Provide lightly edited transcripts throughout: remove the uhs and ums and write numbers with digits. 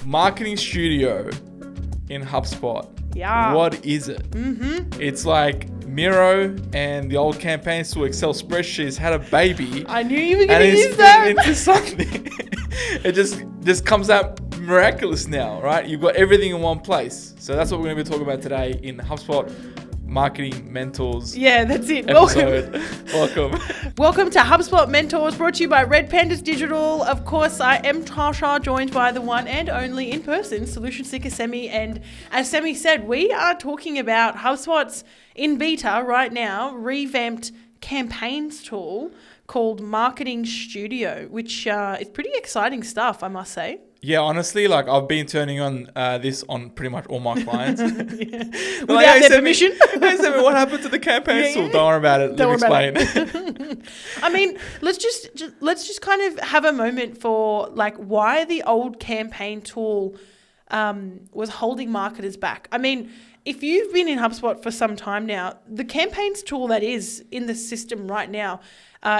Marketing Studio in HubSpot. Yeah. What is it? It's like Miro and the old campaigns to Excel spreadsheets had a baby. I knew you were going and to it's use that. into something. It just comes out miraculous now, right? You've got everything in one place. So that's what we're going to be talking about today in HubSpot Marketing Mentors. Yeah, that's it. Welcome. Welcome to HubSpot Mentors, brought to you by Red Pandas Digital. Of course, I am Tasha, joined by the one and only in person solution seeker Semi. And as Semi said, we are talking about HubSpot's in beta right now revamped campaigns tool called Marketing Studio, which is pretty exciting stuff, I must say. Yeah, honestly, like I've been turning on this on pretty much all my clients. Without their permission. They said, what happened to the campaign tool? Don't worry about it. Let me explain. I mean, let's just kind of have a moment for like why the old campaign tool was holding marketers back. I mean, if you've been in HubSpot for some time now, the campaigns tool that is in the system right now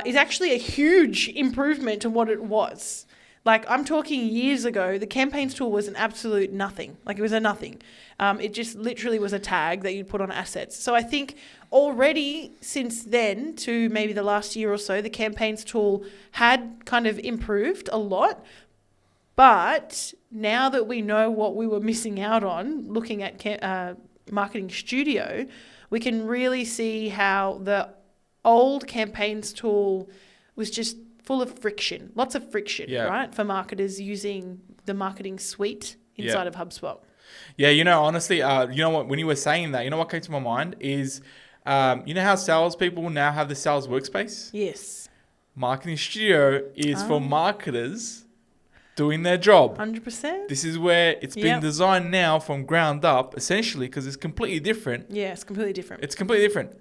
is actually a huge improvement to what it was. Like I'm talking years ago, the campaigns tool was an absolute nothing. Like it was a nothing. It just literally was a tag that you'd put on assets. So I think already since then to maybe the last year or so, the campaigns tool had kind of improved a lot. But now that we know what we were missing out on looking at Marketing Studio, we can really see how the old campaigns tool was just full of friction, lots of friction, right? For marketers using the marketing suite inside of HubSpot. Yeah, you know, honestly, you know what, when you were saying that, you know what came to my mind is, you know how salespeople now have the sales workspace? Yes. Marketing Studio is for marketers doing their job. 100%. This is where it's been designed now from ground up, essentially, because it's completely different. Yeah, it's completely different. It's completely different.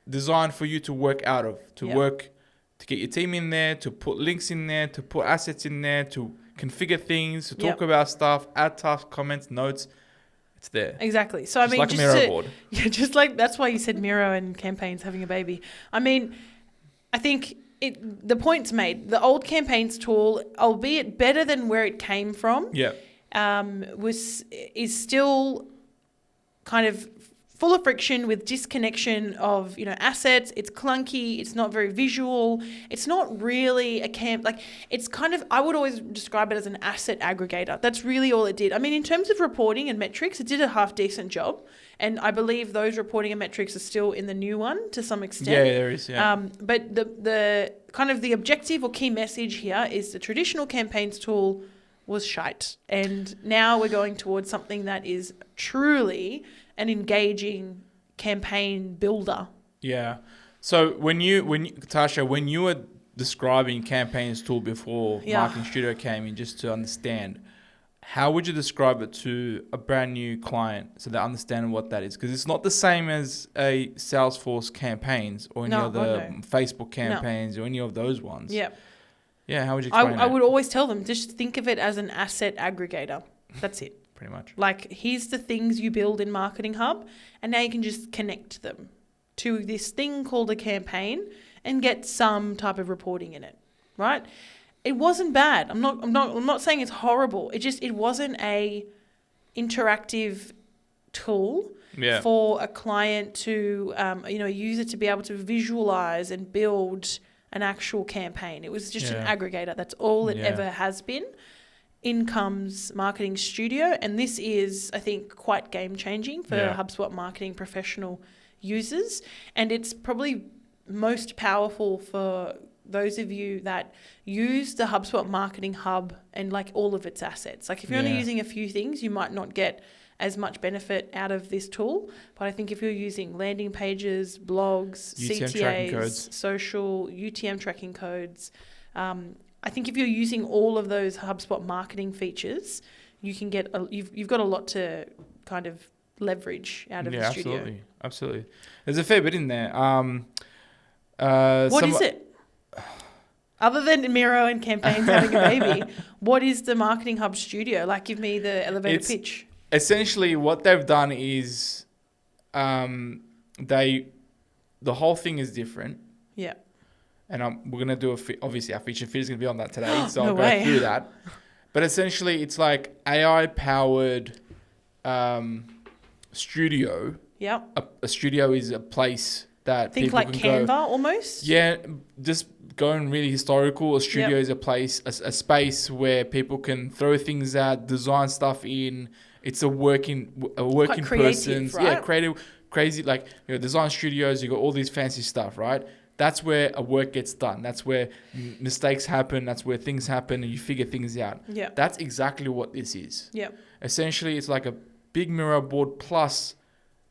Designed for you to work out of, to get your team in there, to put links in there, to put assets in there, to configure things, to talk about stuff, add tasks, comments, notes. It's there. Exactly. So, I mean, like a Miro board. Yeah, just like that's why you said Miro and campaigns having a baby. I mean, I think the point's made. The old campaigns tool, albeit better than where it came from, is still kind of full of friction with disconnection of, you know, assets. It's clunky. It's not very visual. It's not really it's kind of, I would always describe it as an asset aggregator. That's really all it did. I mean, in terms of reporting and metrics, it did a half decent job. And I believe those reporting and metrics are still in the new one to some extent. Yeah, there is, yeah. But the kind of the objective or key message here is the traditional campaigns tool was shite. And now we're going towards something that is truly an engaging campaign builder. Yeah. So when Tasha, when you were describing campaigns tool before Marketing Studio came in, just to understand, how would you describe it to a brand new client so they understand what that is? Because it's not the same as a Salesforce campaigns or any other Facebook campaigns or any of those ones. Yeah. Yeah, how would you explain I would always tell them, just think of it as an asset aggregator. That's it. Pretty much. Like, here's the things you build in Marketing Hub, and now you can just connect them to this thing called a campaign and get some type of reporting in it, right? It wasn't bad. I'm not saying it's horrible. It wasn't a interactive tool for a client to a user to be able to visualize and build an actual campaign. It was just an aggregator. That's all it ever has been. In comes Marketing Studio, and this is, I think, quite game-changing for HubSpot marketing professional users, and it's probably most powerful for those of you that use the HubSpot Marketing Hub and like all of its assets. Like if you're only using a few things, you might not get as much benefit out of this tool, but I think if you're using landing pages, blogs, CTAs, social, UTM tracking codes, I think if you're using all of those HubSpot marketing features, you can get you've got a lot to kind of leverage out of the studio. Absolutely. There's a fair bit in there. What is it? Other than Miro and campaigns having a baby, what is the Marketing Hub Studio? Like, give me the elevator pitch. Essentially, what they've done is the whole thing is different. Yeah. And we're going to do obviously our feature fit is going to be on that today. So I'll go through that. But essentially, it's like AI-powered studio. Yep. A studio is a place that Think people like can Canva go. almost. Yeah, just going really historical. A studio Yep. is a place, a space where people can throw things at, design stuff in. It's a working creative, person's right? creative, crazy, like, you know, design studios. You got all these fancy stuff, right? That's where a work gets done. That's where mistakes happen. That's where things happen, and you figure things out. Yeah. That's exactly what this is. Yeah. Essentially, it's like a big mirror board plus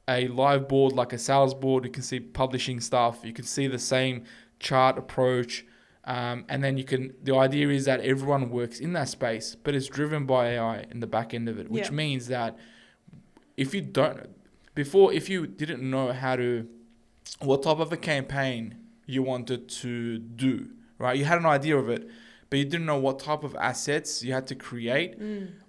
a live board, like a sales board. You can see publishing stuff. You can see the same chart approach. And then the idea is that everyone works in that space, but it's driven by AI in the back end of it, which means that if you didn't know what type of a campaign you wanted to do, right? You had an idea of it, but you didn't know what type of assets you had to create.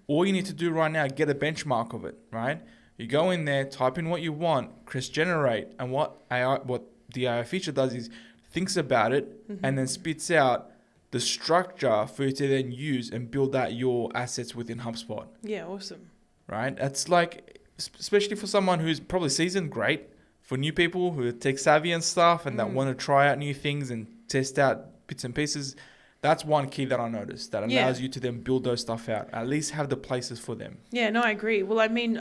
All you need to do right now, get a benchmark of it, right? You go in there, type in what you want, press generate, and what the AI feature does is thinks about it and then spits out the structure for you to then use and build out your assets within HubSpot. Yeah, awesome. Right? That's like, especially for someone who's probably seasoned, great. For new people who are tech savvy and stuff and that want to try out new things and test out bits and pieces, that's one key that I noticed that allows you to then build those stuff out. At least have the places for them. Yeah, no, I agree. Well, I mean,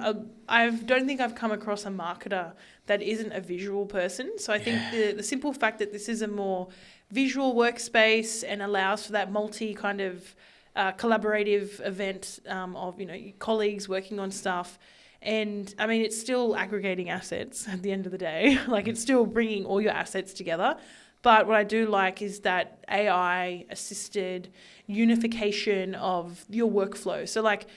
I don't think I've come across a marketer that isn't a visual person. So I think the simple fact that this is a more visual workspace and allows for that multi kind of collaborative event of, you know, colleagues working on stuff. And I mean, it's still aggregating assets at the end of the day. Like, it's still bringing all your assets together. But what I do like is that AI-assisted unification of your workflow. So, like,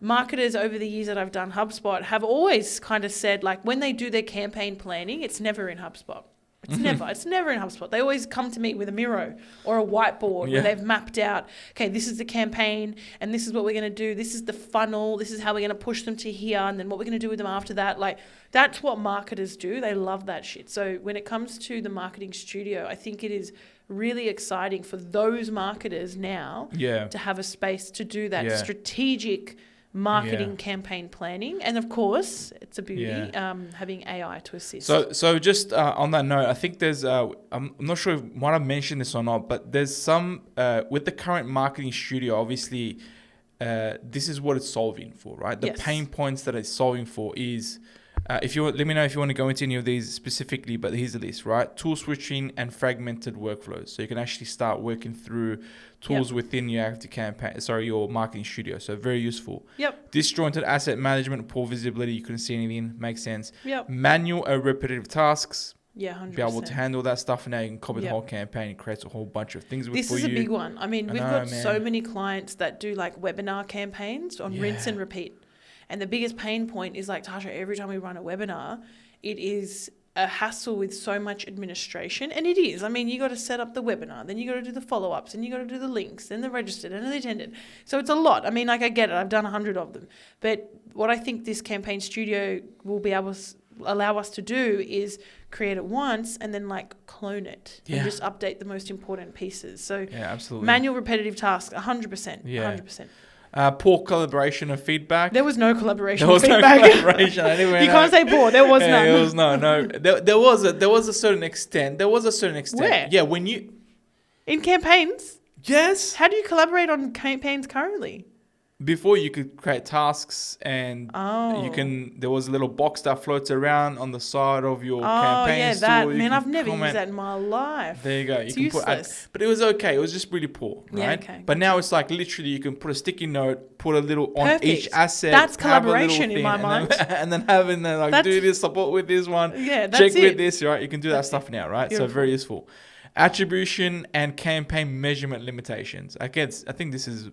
marketers over the years that I've done HubSpot have always kind of said, like, when they do their campaign planning, it's never in HubSpot. It's never in HubSpot. They always come to me with a Miro or a whiteboard where they've mapped out, okay, this is the campaign and this is what we're going to do. This is the funnel. This is how we're going to push them to here. And then what we're going to do with them after that. Like, that's what marketers do. They love that shit. So when it comes to the marketing studio, I think it is really exciting for those marketers now to have a space to do that strategic marketing campaign planning, and of course it's a beauty having AI to assist. So just on that note, I think there's I'm not sure if I might have mentioned this or not, but there's some with the current marketing studio, obviously this is what it's solving for, right? The pain points that it's solving for is if you let me know if you want to go into any of these specifically, but here's the list, right? Tool switching and fragmented workflows. So you can actually start working through tools within your active campaign, your marketing studio. So very useful. Disjointed asset management, poor visibility, you couldn't see anything, makes sense. Manual or repetitive tasks. 100%. Be able to handle that stuff, and now you can copy the whole campaign. It creates a whole bunch of things for you. This is a big one. I mean, we've got so many clients that do like webinar campaigns on rinse and repeat. And the biggest pain point is, like, Tasha, every time we run a webinar, it is a hassle with so much administration. And it is. I mean, you got to set up the webinar, then you got to do the follow-ups, and you got to do the links, then the registered and the attended. So it's a lot. I mean, like, I get it. I've done 100 of them. But what I think this campaign studio will be able to allow us to do is create it once and then, like, clone it and just update the most important pieces. So absolutely. Manual repetitive tasks, 100%. 100%. Poor collaboration and feedback. There was no collaboration. There was no collaboration anywhere. You can't say poor. There was none. There was no. There was a certain extent. Where? Yeah, when you in campaigns. Yes. How do you collaborate on campaigns currently? Before you could create tasks and there was a little box that floats around on the side of your campaign. I've never used that in my life. There you go. It's useless. But it was okay. It was just really poor, right? Okay. But now it's like literally you can put a sticky note, put a little on each asset. That's collaboration in my mind. And then having do this, support with this one, that's check it. with this, right? You can do that stuff now, right? Beautiful. So very useful. Attribution and campaign measurement limitations. Again, I think this is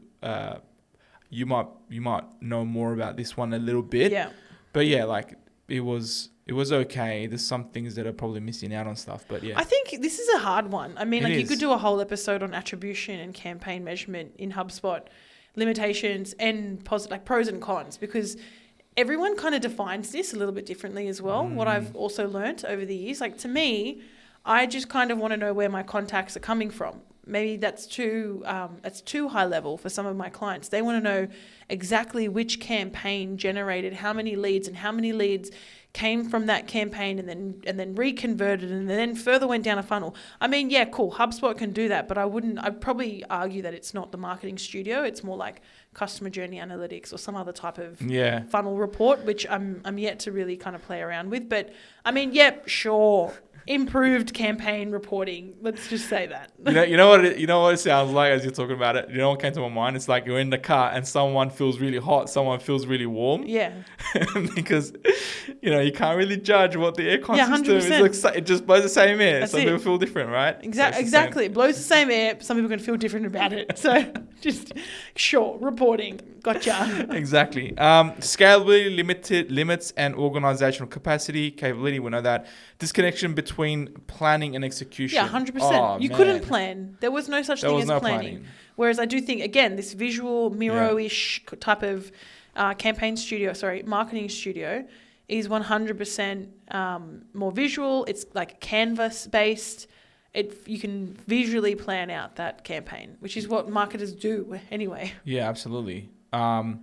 you might know more about this one a little bit. Yeah. But yeah, like it was okay. There's some things that are probably missing out on stuff, but yeah. I think this is a hard one. I mean, you could do a whole episode on attribution and campaign measurement in HubSpot, limitations and pros and cons, because everyone kind of defines this a little bit differently as well. What I've also learnt over the years, like, to me, I just kind of want to know where my contacts are coming from. maybe that's too high level for some of my clients. They want to know exactly which campaign generated how many leads and how many leads came from that campaign and then reconverted and then further went down a funnel. I mean, yeah, cool. HubSpot can do that, but I'd probably argue that it's not the marketing studio. It's more like customer journey analytics or some other type of funnel report, which I'm yet to really kind of play around with. But I mean, yep, sure. Improved campaign reporting. Let's just say that. You know what it sounds like as you're talking about it. You know what came to my mind? It's like you're in the car and someone feels really hot, someone feels really warm. Yeah. Because you can't really judge what the aircon system 100%. is. Like, it just blows the same air. That's Some it. people feel different, right? Exactly. It blows the same air. Some people can feel different about it. So just sure reporting. Gotcha. Exactly. Scalability, limits, and organizational capability. We know that. Disconnection between planning and execution. Yeah, 100%. Oh, you couldn't plan. There was no such thing as planning. Whereas I do think, again, this visual Miro-ish type of marketing studio is 100% more visual. It's like canvas-based. You can visually plan out that campaign, which is what marketers do anyway. Yeah, absolutely. I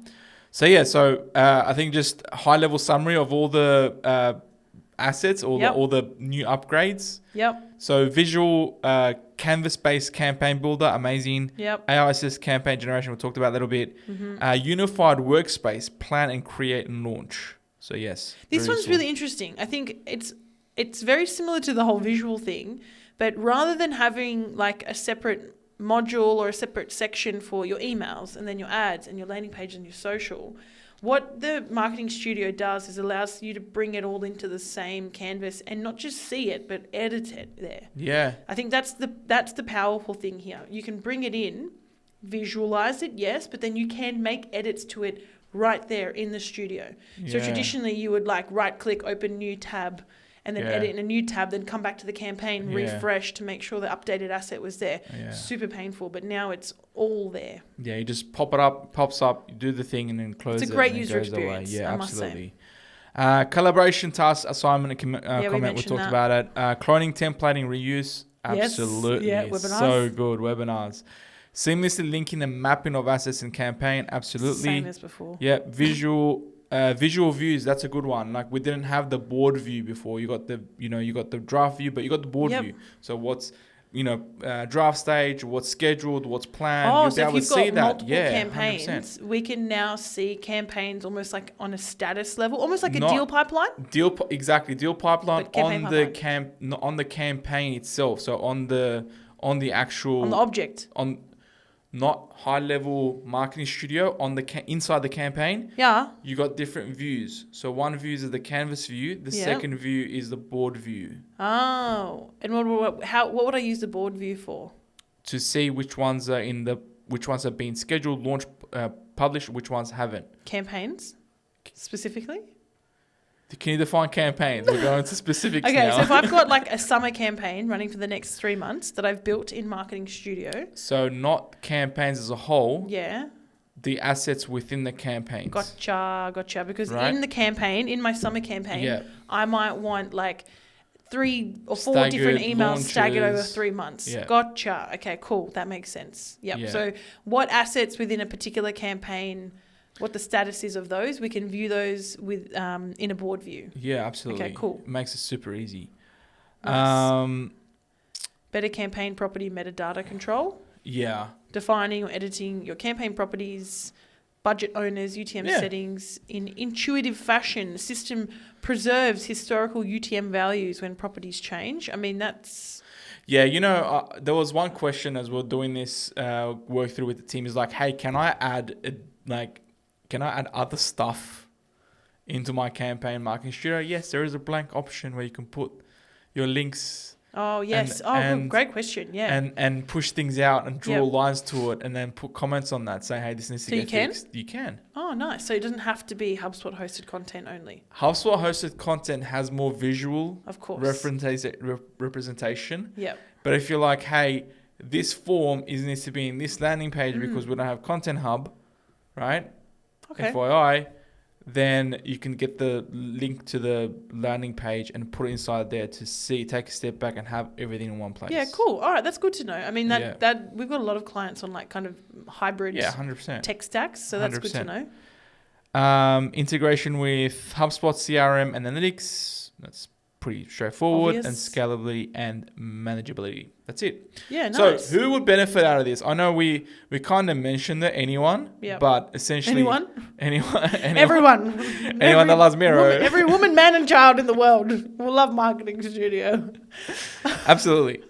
think just a high-level summary of all the assets, all the new upgrades. Yep. So visual canvas-based campaign builder, amazing. Yep. AI assist campaign generation, we talked about a little bit. Mm-hmm. Unified workspace, plan and create and launch. So yes. This one's really interesting. I think it's very similar to the whole visual thing, but rather than having like a separate module or a separate section for your emails and then your ads and your landing page and your social, what the marketing studio does is allows you to bring it all into the same canvas and not just see it, but edit it there. Yeah. I think that's the powerful thing here. You can bring it in, visualize it, yes, but then you can make edits to it right there in the studio. So traditionally you would like right click, open new tab, and then edit in a new tab, then come back to the campaign, refresh to make sure the updated asset was there. Yeah. Super painful, but now it's all there. Yeah, you just pop it up, pops up, you do the thing and then close it. It's a great user experience, I must say. Collaboration, task, assignment, comment, we talked about it. Cloning, templating, reuse, absolutely. Yes. Yeah, webinars. So good, webinars. Seamlessly linking and mapping of assets in campaign, absolutely. Same as before. Yeah, visual views, that's a good one. Like we didn't have the board view before. You got the draft view, but you got the board view. So what's draft stage, what's scheduled, what's planned. Oh, so if you've got multiple campaigns, 100%. We can now see campaigns almost like on a status level, almost like a deal pipeline. Deal pipeline on the campaign itself. So on the object. Not high-level marketing studio, on the inside the campaign. Yeah. You got different views. So one view is the canvas view. The second view is the board view. Oh, and what would I use the board view for? To see which ones have been scheduled, launched, published, which ones haven't. Campaigns, specifically. Can you define campaigns? We're going to specifics now. Okay, so if I've got like a summer campaign running for the next 3 months that I've built in Marketing Studio. So not campaigns as a whole. Yeah. The assets within the campaigns. Gotcha. Because in my summer campaign, I might want like 3 or 4 different emails launches, staggered over 3 months. Yeah. Gotcha. Okay, cool. That makes sense. Yep. Yeah. So what assets within a particular campaign, what the status is of those, we can view those with in a board view. Yeah, absolutely. Okay, cool. It makes it super easy. Nice. Better campaign property metadata control. Yeah. Defining or editing your campaign properties, budget owners, UTM settings in intuitive fashion. The system preserves historical UTM values when properties change. I mean, that's... Yeah, there was one question as we're doing this work through with the team is like, hey, can I add other stuff into my campaign marketing studio? Yes, there is a blank option where you can put your links. Oh, yes. Great question. Yeah. And push things out and draw lines to it and then put comments on that. Say, hey, this needs to get fixed. You can. Oh, nice. So it doesn't have to be HubSpot hosted content only. HubSpot hosted content has more visual representation. Yeah. But if you're like, hey, this form needs to be in this landing page because we don't have Content Hub, right? Okay. FYI, then you can get the link to the landing page and put it inside there to take a step back and have everything in one place. Yeah, cool. All right, that's good to know. I mean, that we've got a lot of clients on like kind of hybrid 100%. tech stacks, so that's 100%. Good to know. Integration with HubSpot CRM and analytics. That's pretty straightforward. Obvious. And scalability and manageability. That's it. Yeah, nice. So who would benefit out of this? I know we kind of mentioned that anyone, but essentially anyone, everyone that loves Miro. Every woman, man and child in the world will love Marketing Studio. Absolutely.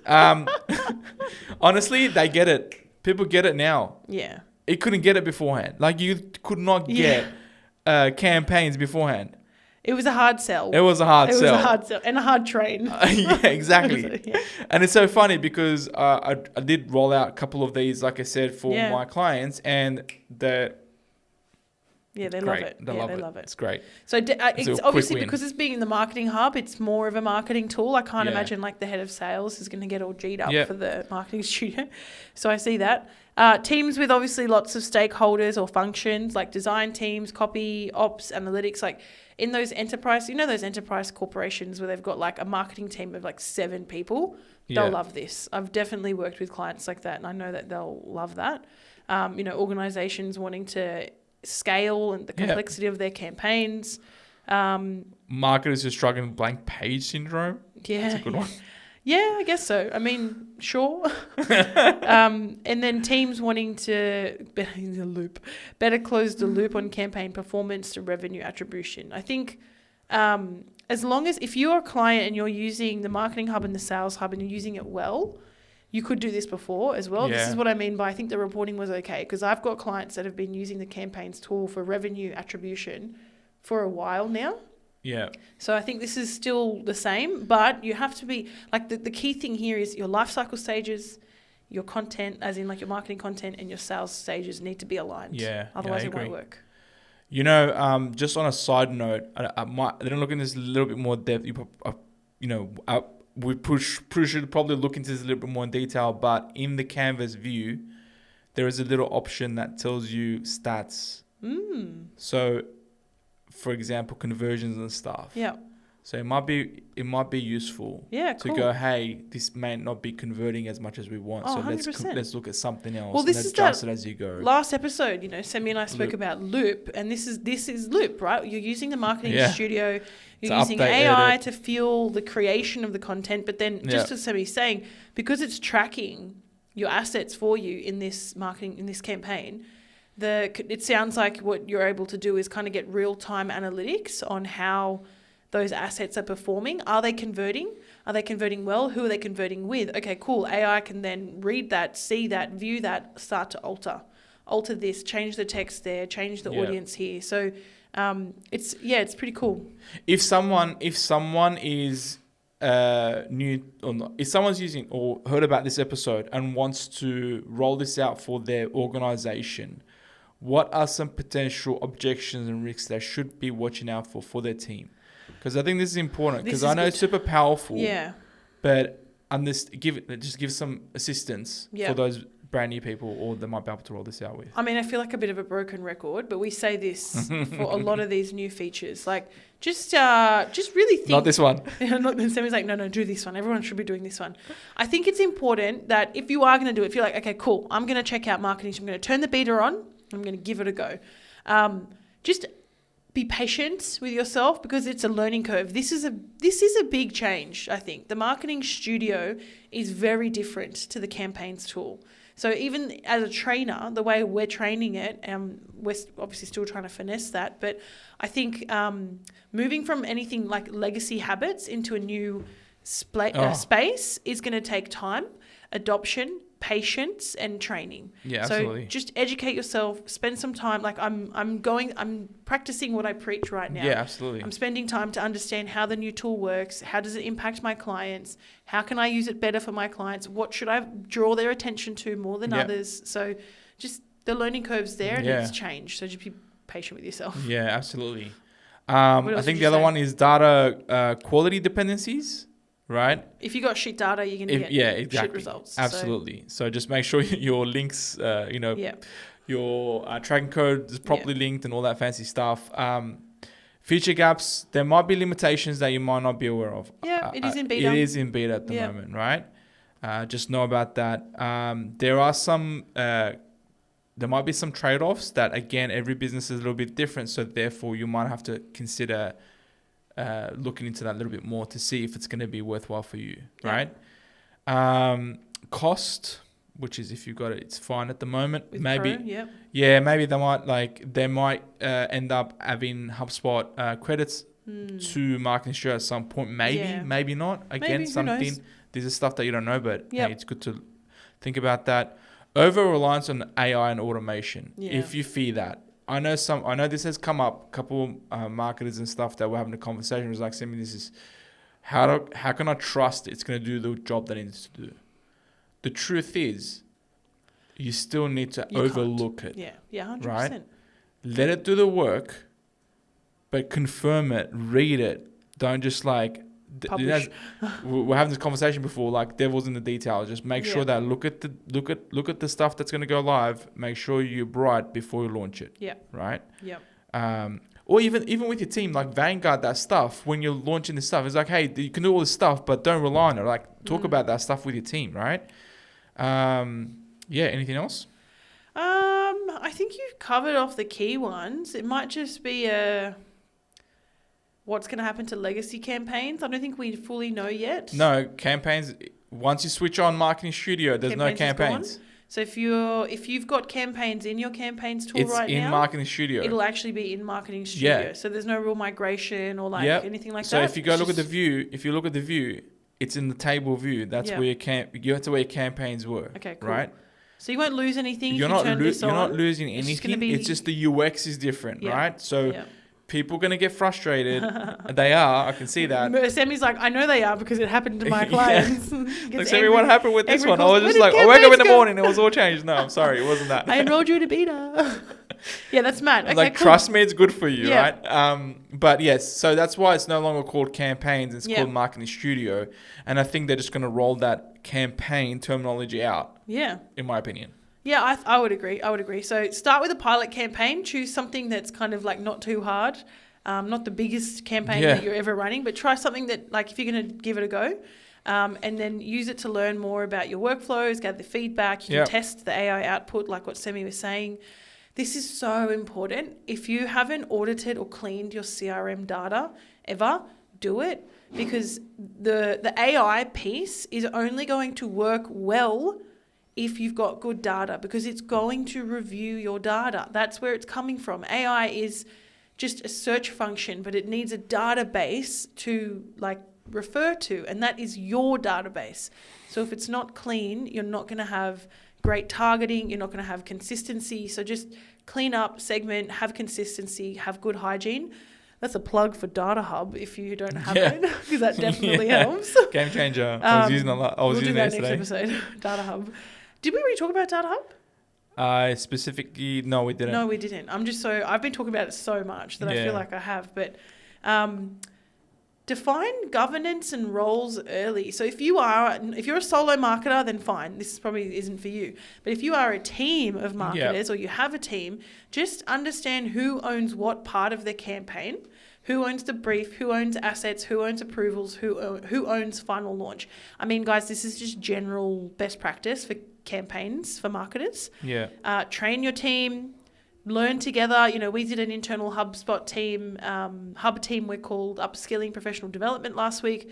Honestly, they get it. People get it now. Yeah. It couldn't get it beforehand. Like you could not get campaigns beforehand. It was a hard sell. It was a hard sell. It was a hard sell and a hard train. Yeah, exactly. And it's so funny because I did roll out a couple of these, like I said, for my clients, and they love it. They love it. It's great. So it's obviously because it's being in the Marketing Hub, it's more of a marketing tool. I can't imagine like the head of sales is going to get all G'd up for the Marketing Studio. So I see that. Teams with obviously lots of stakeholders or functions like design teams, copy, ops, analytics, like in those enterprise, those enterprise corporations where they've got like a marketing team of like 7 people, they'll love this. I've definitely worked with clients like that and I know that they'll love that. Organizations wanting to scale and the complexity of their campaigns. Marketers are struggling with blank page syndrome. Yeah. That's a good one. Yeah, I guess so. I mean, sure. And then teams wanting to better close the loop on campaign performance to revenue attribution. I think as long as if you're a client and you're using the Marketing Hub and the Sales Hub and you're using it well, you could do this before as well. Yeah. This is what I mean by I think the reporting was okay because I've got clients that have been using the campaigns tool for revenue attribution for a while now. Yeah. So I think this is still the same, but you have to be like the key thing here is your life cycle stages, your content, as in like your marketing content and your sales stages need to be aligned. Yeah. Otherwise it won't work. Just on a side note, I didn't look into this a little bit more depth. We should probably look into this a little bit more in detail, but in the Canvas view, there is a little option that tells you stats. So, for example, conversions and stuff. Yeah. So it might be useful. Yeah, to go, hey, this may not be converting as much as we want. So 100%. let's look at something else. Well, this is adjust it as you go. Last episode, Sammy and I spoke about Loop, and this is Loop, right? You're using the Marketing Studio. You're using AI to fuel the creation of the content, but then just as Sammy's saying, because it's tracking your assets for you in this campaign, it sounds like what you're able to do is kind of get real-time analytics on how those assets are performing. Are they converting? Are they converting well? Who are they converting with? Okay, cool. AI can then read that, see that, view that, start to alter this, change the text there, change the audience here. So it's pretty cool. If someone is new or not, if someone's using or heard about this episode and wants to roll this out for their organization, what are some potential objections and risks they should be watching out for their team? Because I think this is important because I know it's super powerful. Yeah. But give some assistance for those brand new people or they might be able to roll this out with. I mean, I feel like a bit of a broken record, but we say this for a lot of these new features. Like, just really think. Not this one. Sammy's like, no, do this one. Everyone should be doing this one. I think it's important that if you are going to do it, if you're like, okay, cool, I'm going to check out marketing. So I'm going to turn the beta on. I'm going to give it a go. Just be patient with yourself because it's a learning curve. This is a big change, I think. The Marketing Studio is very different to the Campaigns tool. So even as a trainer, the way we're training it, we're obviously still trying to finesse that. But I think moving from anything like legacy habits into a new space is going to take time, adoption, patience, and training. Yeah, absolutely. So just educate yourself, spend some time. Like I'm practicing what I preach right now. Yeah, absolutely. I'm spending time to understand how the new tool works. How does it impact my clients? How can I use it better for my clients? What should I draw their attention to more than others? So just the learning curve's there and it's changed. So just be patient with yourself. Yeah, absolutely. I think the other one is data quality dependencies. Right. If you got shit data, you're gonna get shit results. Absolutely. So just make sure your links, your tracking code is properly linked and all that fancy stuff. Feature gaps, there might be limitations that you might not be aware of. Yeah, it is in beta. It is in beta at the moment, right? Just know about that. There are some, there might be some trade-offs that, again, every business is a little bit different. So therefore, you might have to consider looking into that a little bit more to see if it's going to be worthwhile for you, right? Cost, which is if you've got it, it's fine at the moment. With maybe, Pro, maybe they might end up having HubSpot credits to Marketing Studio at some point. Maybe not. Again, this is stuff that you don't know, but hey, it's good to think about that. Over reliance on AI and automation. If you fear that, I know this has come up. A couple marketers and stuff that were having a conversation was like, "Send me this is how can I trust it's going to do the job that it needs to do?" The truth is, you still need to overlook it. Yeah, 100%. Right? Let it do the work, but confirm it, read it. Don't just like. We're having this conversation before, like devil's in the details. Just make sure that look at the stuff that's going to go live. Make sure you're bright before you launch it. Yeah. Right. Yeah. Or even with your team, like Vanguard, that stuff. When you're launching this stuff, it's like, hey, you can do all this stuff, but don't rely on it. Like talk about that stuff with your team, right? Anything else? I think you've covered off the key ones. It might just be what's going to happen to legacy campaigns. I don't think we fully know yet. No, campaigns. Once you switch on Marketing Studio, there's no campaigns. So if you've got campaigns in your campaigns tool right now, it's in Marketing Studio. It'll actually be in Marketing Studio. Yeah. So there's no real migration or anything like that. So if you look at the view, it's in the table view. That's where that's where your campaigns were. Okay, cool. Right? So you won't lose anything you're not losing anything. It's just the UX is different, right? So people are going to get frustrated. They are. I can see that. Sammy's like, I know they are because it happened to my clients. Like, Sammy, what happened with this one? I was just like, I woke up in the morning. It was all changed. No, I'm sorry. It wasn't that. I enrolled you to beta. Yeah, that's mad. Okay, like, cool. Trust me, it's good for you, right? But yes, so that's why it's no longer called campaigns. It's called Marketing Studio. And I think they're just going to roll that campaign terminology out. Yeah. In my opinion. Yeah, I would agree. So start with a pilot campaign. Choose something that's kind of like not too hard. Not the biggest campaign that you're ever running, but try something that, like, if you're going to give it a go, and then use it to learn more about your workflows, gather feedback. You can test the AI output, like what Sammy was saying. This is so important. If you haven't audited or cleaned your CRM data ever, do it, because the AI piece is only going to work well if you've got good data, because it's going to review your data. That's where it's coming from. AI is just a search function, but it needs a database to refer to, and that is your database. So if it's not clean, you're not going to have great targeting, you're not going to have consistency. So just clean up, segment, have consistency, have good hygiene. That's a plug for Data Hub if you don't have it, because that definitely helps. Game changer. I was using a lot. We'll do that next episode. Data Hub. Did we already talk about Data Hub? Specifically, no, we didn't. No, we didn't. I've been talking about it so much that I feel like I have. But define governance and roles early. So if you're a solo marketer, then fine. This probably isn't for you. But if you are a team of marketers or you have a team, just understand who owns what part of the campaign, who owns the brief, who owns assets, who owns approvals, who owns final launch. I mean, guys, this is just general best practice for campaigns for marketers. Yeah. Train your team, learn together. We did an internal HubSpot team, hub team we're called Upskilling Professional Development last week.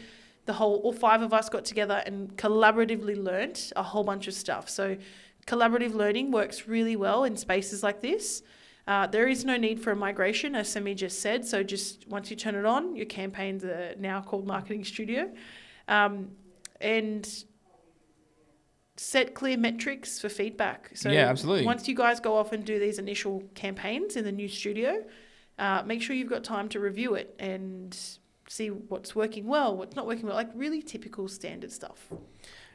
All 5 of us got together and collaboratively learnt a whole bunch of stuff. So collaborative learning works really well in spaces like this. There is no need for a migration, as Sami just said. So just once you turn it on, your campaigns are now called Marketing Studio. And set clear metrics for feedback. So absolutely. Once you guys go off and do these initial campaigns in the new studio, make sure you've got time to review it and see what's working well, what's not working well, like really typical standard stuff.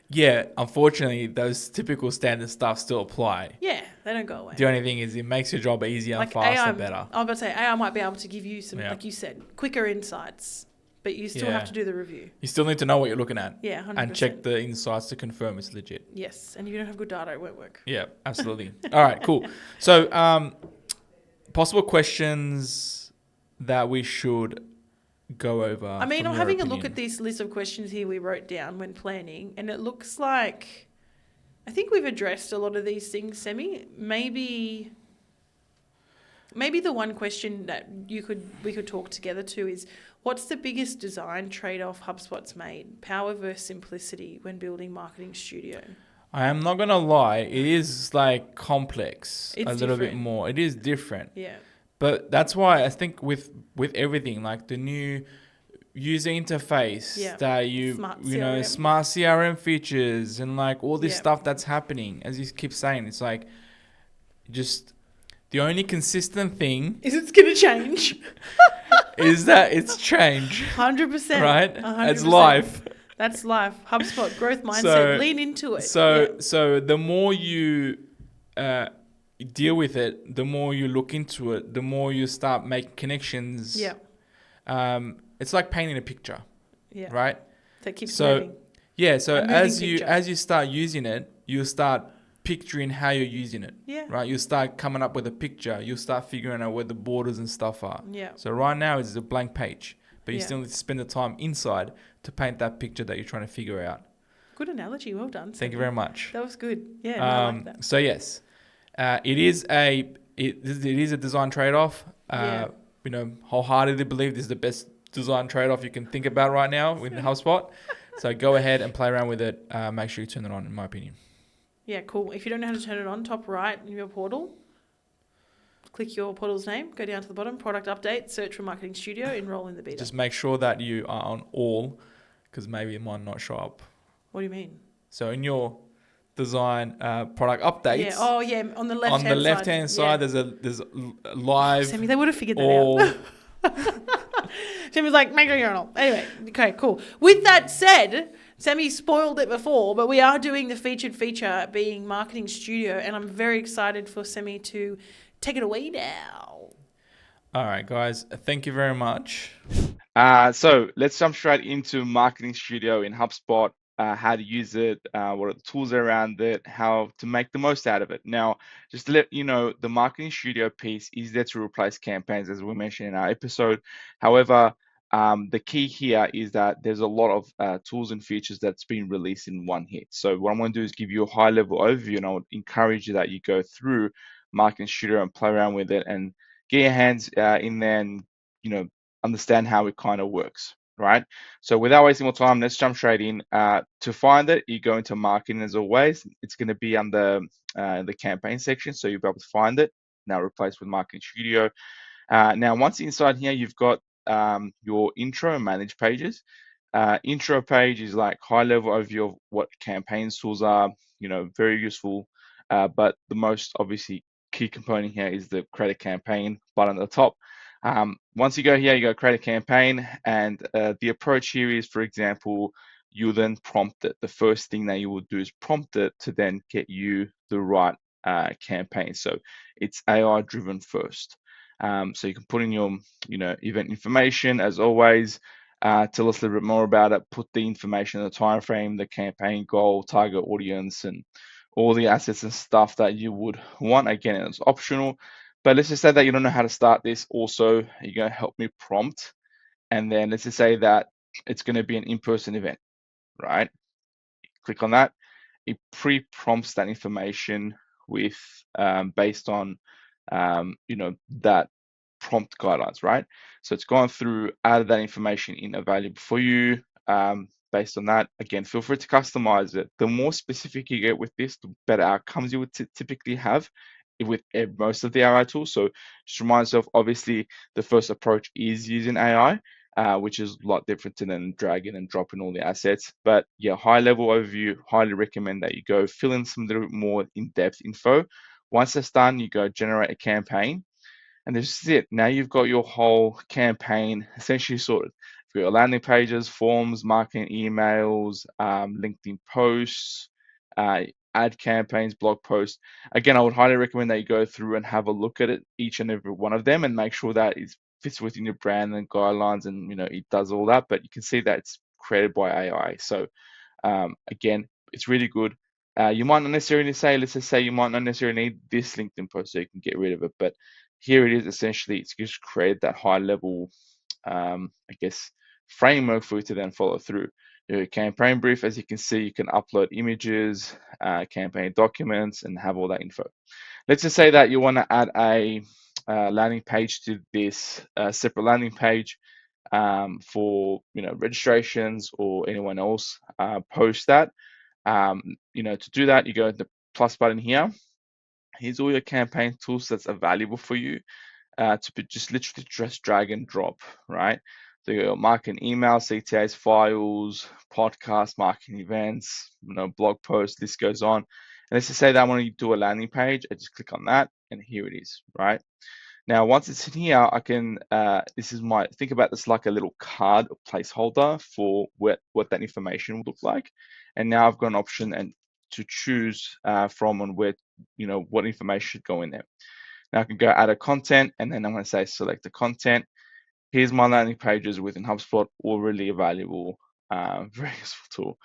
Yeah, unfortunately, those typical standard stuff still apply. Yeah, they don't go away. The only thing is it makes your job easier, faster, better. I was about to say, AI might be able to give you some, like you said, quicker insights, but you still have to do the review. You still need to know what you're looking at. Yeah, 100%. And check the insights to confirm it's legit. Yes, and if you don't have good data, it won't work. Yeah, absolutely. All right, cool. So, possible questions that we should go over? I mean, from I'm your having a look opinion? at this list of questions here we wrote down when planning, and it looks like I think we've addressed a lot of these things, Semi. Maybe the one question that we could talk together to is, what's the biggest design trade-off HubSpot's made? Power versus simplicity when building Marketing Studio. I am not gonna lie, it is like complex It's a little bit different. more. It is different. Yeah. But that's why I think with everything, like the new user interface Yeah. that you Smart you know, CRM. smart CRM features and like all this Yeah. stuff that's happening, as you keep saying, it's like just the only consistent thing Is it's going to change? is that it's change, 100%. right? 100%. It's life. That's life. HubSpot growth mindset. So- Lean into it. So the more you deal with it, the more you look into it, the more you start making connections. Yeah. It's like painting a picture, Yeah. right? That keeps So- moving. Yeah. So A moving picture. as you start using it, you start picturing how you're using it, Yeah. right? You start coming up with a picture. You start figuring out where the borders and stuff are. Yeah. So right now it's a blank page, but you Yeah. still need to spend the time inside to paint that picture that you're trying to figure out. Good analogy. Well done. Thank you Semi. very much. That was good. Yeah, no, I like that. So yes, it is a design trade-off. Yeah. You know, wholeheartedly believe this is the best design trade-off you can think about right now with HubSpot. So go ahead and play around with it. Make sure you turn it on, in my opinion. Yeah, cool. If you don't know how to turn it on, top right in your portal, click your portal's name, go down to the bottom, product update, search for Marketing Studio, enroll in the beta. Just make sure that you are on all, because maybe it might not show up. What do you mean? So in your design product updates, Yeah. Oh, yeah. On the left on the left-hand side, there's a live Sammy, they would have figured that all. out. Sammy's like, make sure you're on. Anyway, okay, cool. With that said, Sammy spoiled it before, but we are doing the featured feature being Marketing Studio, and I'm very excited for Sammy to take it away now. All right, guys. Thank you very much. So let's jump straight into Marketing Studio in HubSpot, how to use it, what are the tools around it, how to make the most out of it. Now, just to let you know, the Marketing Studio piece is there to replace campaigns, as we mentioned in our episode. However, the key here is that there's a lot of tools and features that's been released in one hit. So what I'm going to do is give you a high-level overview, and I would encourage you that you go through Marketing Studio and play around with it and get your hands in there and, understand how it kind of works, right? So without wasting more time, let's jump straight in. To find it, you go into marketing as always. It's going to be under the campaign section, so you'll be able to find it. Now replaced with Marketing Studio. Now, once inside here, you've got your intro and manage pages. Intro page is like high-level overview of what campaigns tools are, very useful. But the most obviously key component here is the create a campaign button at the top. Once you go here, you go create a campaign, and the approach here is, for example, you then prompt it. The first thing that you will do is prompt it to then get you the right campaign. So it's AI driven first. So you can put in your, event information as always. Tell us a little bit more about it. Put the information, the time frame, the campaign goal, target audience, and all the assets and stuff that you would want. Again, it's optional. But let's just say that you don't know how to start this. Also, you're going to help me prompt. And then let's just say that it's going to be an in-person event, right? Click on that. It pre-prompts that information with based on that prompt guidelines, right? So it's gone through, added that information in available for you. Based on that, again, feel free to customize it. The more specific you get with this, the better outcomes you would typically have with most of the AI tools. So just remind yourself, obviously, the first approach is using AI, which is a lot different to then dragging and dropping all the assets. But yeah, high level overview, highly recommend that you go fill in some little bit more in-depth info. Once that's done, you go generate a campaign. And this is it. Now you've got your whole campaign essentially sorted. For your landing pages, forms, marketing emails, LinkedIn posts, ad campaigns, blog posts. Again, I would highly recommend that you go through and have a look at it, each and every one of them, and make sure that it fits within your brand and guidelines, and it does all that. But you can see that it's created by AI. So again, it's really good. You might not necessarily say, let's just say you might not necessarily need this LinkedIn post, so you can get rid of it. But here it is. Essentially, it's just created that high level, I guess, framework for you to then follow through. Your campaign brief, as you can see, you can upload images, campaign documents, and have all that info. Let's just say that you want to add a landing page to this separate landing page for registrations or anyone else post that. To do that, you go to the plus button here. Here's all your campaign tools that's available for you to just literally just drag and drop, right? So you got marketing email, CTAs, files, podcast, marketing events, blog posts, this goes on. And let's just say that I want to do a landing page. I just click on that, and here it is, right? Now, once it's in here, I can, think about this like a little card or placeholder for what that information would look like. And now I've got an option and to choose from on where, what information should go in there. Now I can go add a content, and then I'm going to say select the content. Here's my landing pages within HubSpot, already available. Very useful tool.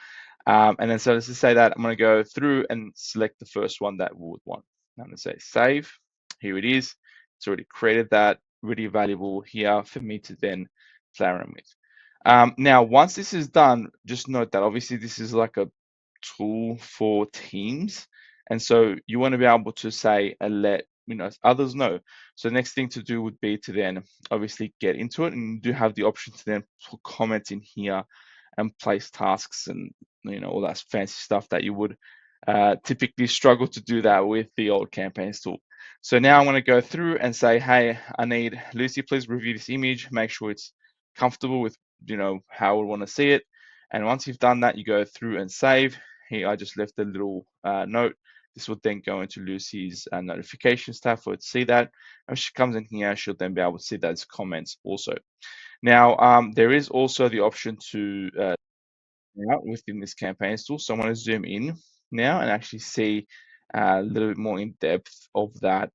And then so let's just say that I'm going to go through and select the first one that we would want. I'm going to say save. Here it is. It's already created that, really valuable here for me to then play around with. Now, once this is done, just note that obviously this is like a tool for teams. And so you want to be able to say and let others know. So the next thing to do would be to then obviously get into it, and you do have the option to then put comments in here and place tasks and all that fancy stuff that you would typically struggle to do that with the old campaigns tool. So now I'm going to go through and say, hey, I need Lucy, please review this image, make sure it's comfortable with how I would want to see it. And once you've done that, you go through and save. Here I just left a little note. This will then go into Lucy's notifications tab for her to see that. When she comes in here, she'll then be able to see those comments also. Now, there is also the option to out within this campaigns tool. So I'm going to zoom in now and actually see a little bit more in depth of that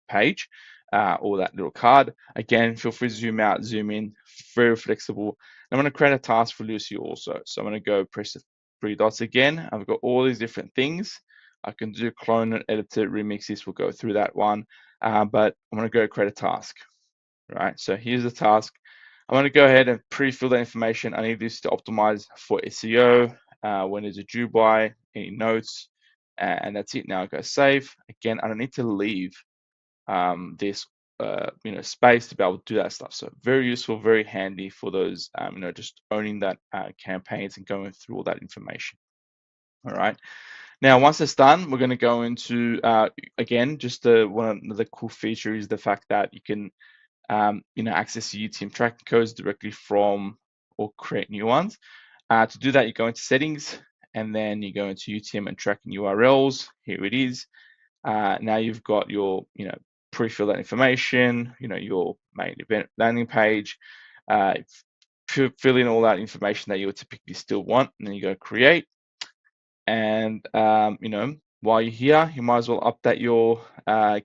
page or that little card. Again, feel free to zoom out, zoom in, very flexible. I'm going to create a task for Lucy also. So I'm going to go press the three dots again. I've got all these different things. I can do clone it, edit it, remix this. We'll go through that one. But I'm going to go create a task. Right. So here's the task. I'm going to go ahead and pre-fill the information. I need this to optimize for SEO. When is it due by? Any notes? And that's it. Now I go save. Again, I don't need to leave this space to be able to do that stuff. So very useful, very handy for those just owning that campaigns and going through all that information. All right. Now, once it's done, we're going to go into again, just one of the cool feature is the fact that you can access your UTM tracking codes directly from or create new ones. To do that, you go into settings and then you go into UTM and tracking URLs. Here it is. Now you've got your pre-fill that information, your main event landing page, fill in all that information that you would typically still want, and then you go create. And while you're here, you might as well update your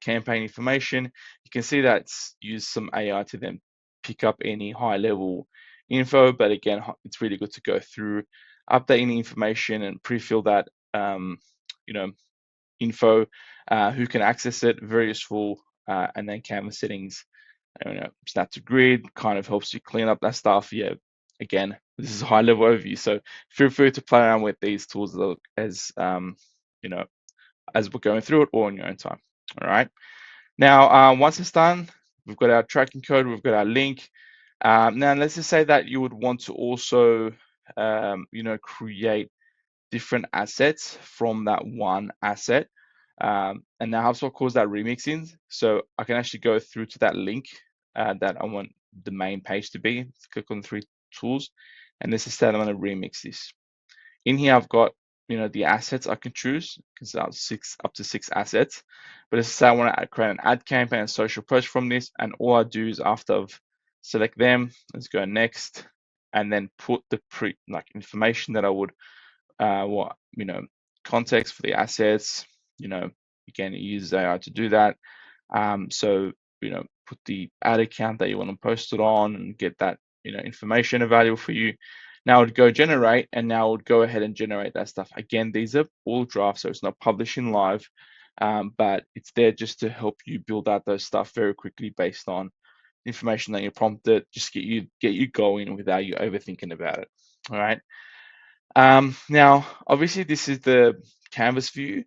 campaign information. You can see that it's used some AI to then pick up any high-level info, but again, it's really good to go through, update any information and pre-fill that info, who can access it, very useful, and then canvas settings, snap to grid kind of helps you clean up that stuff. Yeah, again, this is a high level overview, so feel free to play around with these tools as as we're going through it or on your own time. All right. Now, once it's done, we've got our tracking code, we've got our link. Now, let's just say that you would want to also, create different assets from that one asset. And now HubSpot calls that remixing. So I can actually go through to that link that I want the main page to be. Click on three tools, and this is that I'm going to remix this. In here, I've got the assets I can choose because I have up to six assets. But let's say I want to create an ad campaign and social post from this, and all I do is after I've select them, let's go next, and then put the information that I would context for the assets. Again, it uses AI to do that. So put the ad account that you want to post it on and get that information available for you. Now it would go generate, and now it would go ahead and generate that stuff. Again, these are all drafts, so it's not publishing live, but it's there just to help you build out those stuff very quickly based on information that you prompted, just get you going without you overthinking about it. All right. Now, obviously, this is the canvas view.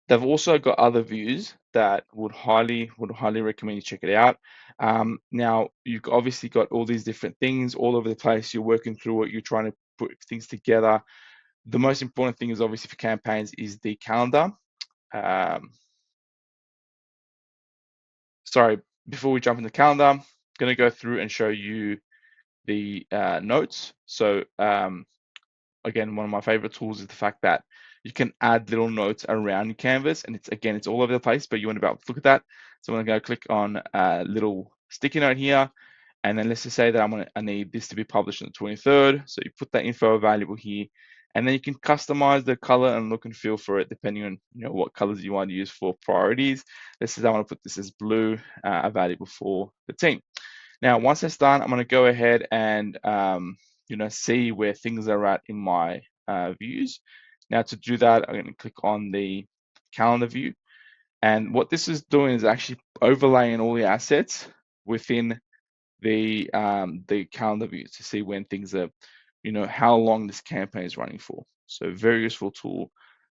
They've also got other views that would highly recommend you check it out. Now, you've obviously got all these different things all over the place. You're working through it. You're trying to put things together. The most important thing is obviously for campaigns is the calendar. Sorry, before we jump in the calendar, I'm going to go through and show you the notes. So again, one of my favorite tools is the fact that you can add little notes around your canvas, and it's all over the place, but you want to be able to look at that. So I'm going to go click on a little sticky note here, and then let's just say that I need this to be published on the 23rd. So you put that info available here, and then you can customize the color and look and feel for it depending on what colors you want to use for priorities. Let's say I want to put this as blue, available for the team. Now, once that's done, I'm going to go ahead and see where things are at in my views. Now, to do that, I'm going to click on the calendar view. And what this is doing is actually overlaying all the assets within the calendar view to see when things are, how long this campaign is running for. So very useful tool.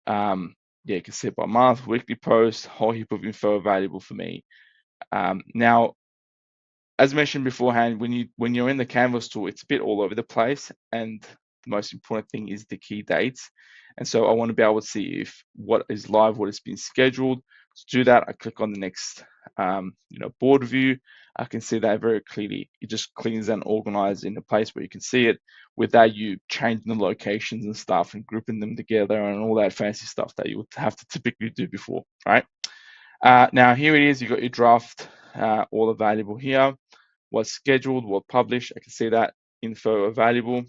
You can set by month, weekly post, whole heap of info available for me. Now, as mentioned beforehand, when you're in the Canvas tool, it's a bit all over the place, and the most important thing is the key dates. And so I want to be able to see if what is live, what has been scheduled. To do that, I click on the next board view. I can see that very clearly. It just cleans and organizes in a place where you can see it without you changing the locations and stuff and grouping them together and all that fancy stuff that you would have to typically do before, right? Now here it is. You've got your draft all available here. What's scheduled, what published. I can see that info available.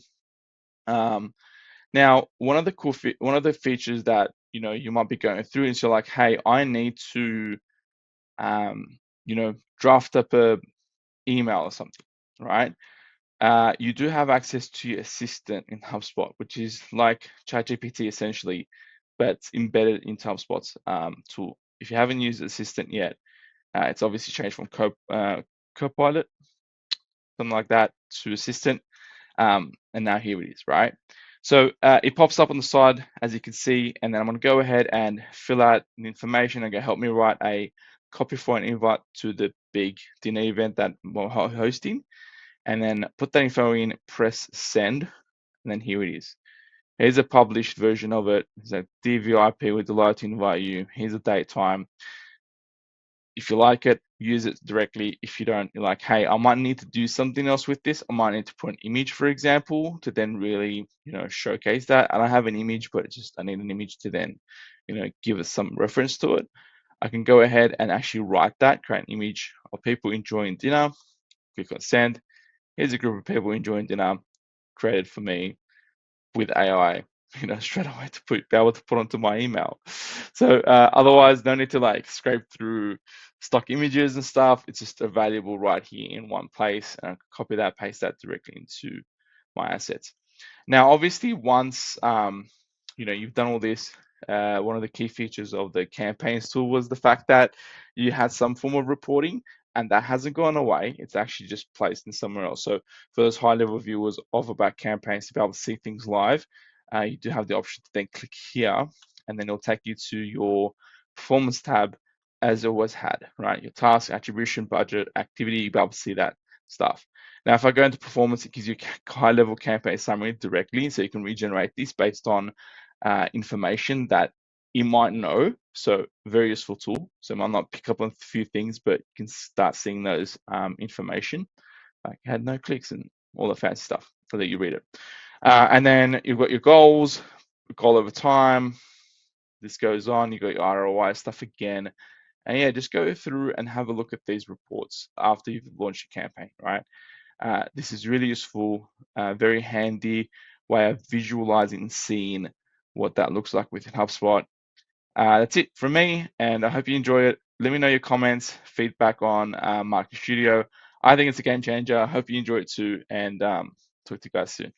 Now, one of the features that you might be going through is you're like, hey, I need to draft up a email or something, right? You do have access to your assistant in HubSpot, which is like ChatGPT essentially, but it's embedded into HubSpot's tool. If you haven't used Assistant yet, it's obviously changed from Copilot, something like that, to Assistant, and now here it is, right? So it pops up on the side, as you can see, and then I'm going to go ahead and fill out the information. I'm going to help me write a copy for an invite to the big dinner event that we're hosting, and then put that info in, press send, and then here it is. Here's a published version of it. It's a DVIP, we're delighted to invite you. Here's a date, time. If you like it, use it directly. If you don't, you're like, hey, I might need to do something else with this. I might need to put an image, for example, to then really, showcase that. I don't have an image, but I need an image to then, give us some reference to it. I can go ahead and actually write that, create an image of people enjoying dinner, click on send. Here's a group of people enjoying dinner, created for me with AI, straight away to be able to put onto my email. So otherwise, no need to scrape through stock images and stuff. It's just available right here in one place, and I can copy that, paste that directly into my assets. Now, obviously, once you've done all this, one of the key features of the campaigns tool was the fact that you had some form of reporting, and that hasn't gone away. It's actually just placed in somewhere else. So for those high-level viewers of about campaigns to be able to see things live, you do have the option to then click here, and then it'll take you to your performance tab as it always had, right? Your task, attribution, budget, activity, you'll be able to see that stuff. Now, if I go into performance, it gives you high-level campaign summary directly, so you can regenerate this based on information that you might know. So very useful tool. So it might not pick up on a few things, but you can start seeing those information. Like had no clicks and all the fancy stuff so that you read it. And then you've got your goals, goal over time. This goes on. You've got your ROI stuff again. And yeah, just go through and have a look at these reports after you've launched your campaign, right? This is really useful, very handy way of visualizing and seeing what that looks like within HubSpot. That's it from me, and I hope you enjoy it. Let me know your comments, feedback on Marketing Studio. I think it's a game changer. I hope you enjoy it too, and talk to you guys soon.